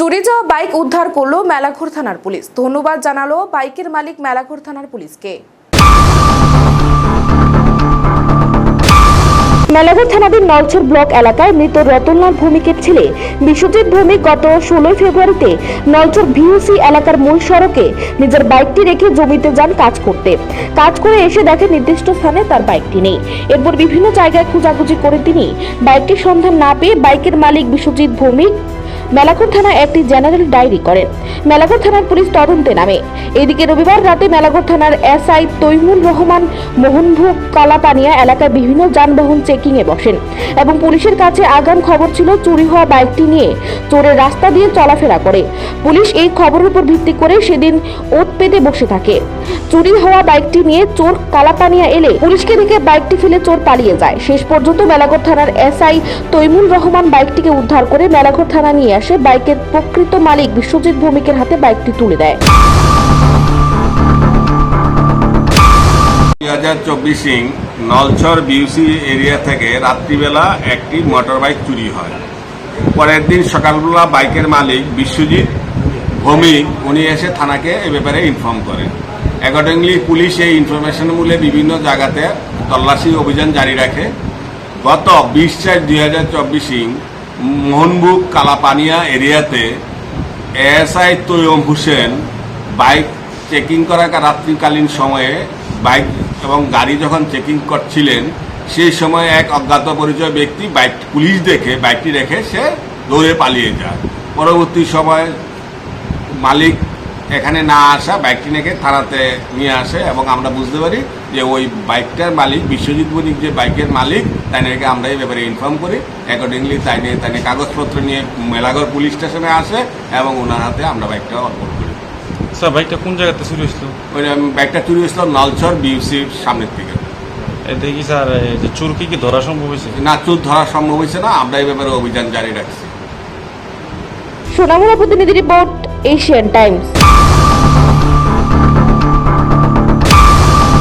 চুরি যাওয়া বাইক উদ্ধার করলো মেলাঘর থানার পুলিশ। ধন্যবাদ জানালো বাইকের মালিক মেলাঘর থানার পুলিশকে। মেলাঘর থানাধীন নলছর ব্লক এলাকায় মৃত রতনলাল ভৌমিকের ছেলে বিশ্বজিৎ ভৌমিক গত 16 ফেব্রুয়ারিতে নলছর ভিউসি এলাকার মূল সড়কে নিজের বাইকটি রেখে জমিতে যান কাজ করতে। কাজ করে এসে দেখে নির্দিষ্ট স্থানে তার বাইকটি নেই। এরপর বিভিন্ন জায়গায় খোঁজাখুঁজি করে তিনি বাইকটির সন্ধান না পেয়ে বাইকের মালিক বিশ্বজিৎ ভৌমিক মেলাঘর থানায় একটি জেনারেল ডায়েরি করেন। মেলাঘর থানার পুলিশ তদন্তে নামে। এদিকে রবিবার রাতে মেলাঘর থানার এসআই তৈমুর রহমান মোহনভোগ কালাপানিয়া এলাকায় বিভিন্ন যানবাহন চেকিং এ বসেন এবং পুলিশের কাছে আগাম খবর ছিল চুরি হওয়া বাইকটি নিয়ে চোরের রাস্তা দিয়ে চলাফেরা করে। পুলিশ এই খবরের উপর ভিত্তি করে সেদিন ওত পেতে বসে থাকে। চুরি হওয়া বাইকটি নিয়ে চোর কালাপানিয়া এলে পুলিশকে দেখে বাইকটি ফেলে চোর পালিয়ে যায়। শেষ পর্যন্ত মেলাঘর থানার এসআই তৈমুর রহমান বাইকটিকে উদ্ধার করে মেলাঘর থানা নিয়ে আসে। বাইকের প্রকৃত মালিক বিশ্বজিৎ ভৌমিকের হাতে বাইকটি তুলে দেয়। 2024 নলছর বিউসি এরিয়া থেকে রাত্রিবেলা একটি মোটর বাইক চুরি হয়। পরের দিন সকালবেলা বাইকের মালিক বিশ্বজিৎ ভৌমিক উনি এসে থানাকে এ ব্যাপারে ইনফর্ম করেন। অ্যাকর্ডিংলি পুলিশ এই ইনফরমেশন মূলে বিভিন্ন জায়গাতে তল্লাশি অভিযান জারি রাখে। গত 20/4/2024 মোহনভোগ কালাপানিয়া এরিয়াতে এএসআই তৈয়ম হোসেন বাইক চেকিং করা রাত্রিকালীন সময়ে বাইক এবং গাড়ি যখন চেকিং করছিলেন সেই সময় এক অজ্ঞাত পরিচয় ব্যক্তি বাইক পুলিশ দেখে বাইকটি রেখে সে দৌড়ে পালিয়ে যায়। পরবর্তী সময় মালিক এখানে না আসা বাইকটি রেখে থানাতে নিয়ে আসে এবং আমরা বুঝতে পারি যে ওই বাইকটার মালিক বিশ্বজিৎ ভৌমিক যে বাইকের মালিক তাই নিয়ে আমরা এই ব্যাপারে ইনফর্ম করি। অ্যাকর্ডিংলি তাই নিয়ে কাগজপত্র নিয়ে মেলাঘর পুলিশ স্টেশনে আসে এবং ওনার হাতে আমরা বাইকটা অর্পণ করি। স্যার বাইকটা কোন জায়গাতে চুরি হয়েছিল? ওই বাইকটা চুরি হয়েছিল নলছর বিউসির সামনের থেকে। এতে কি স্যার যে চোর কি ধরা সম্ভব হয়েছে? না, চোর ধরা সম্ভব হয়েছে না। আমরা এই ব্যাপারে অভিযান জারি রাখছি। সোনামুড়া প্রতিনিধি রিপোর্ট, এশিয়ান টাইমস।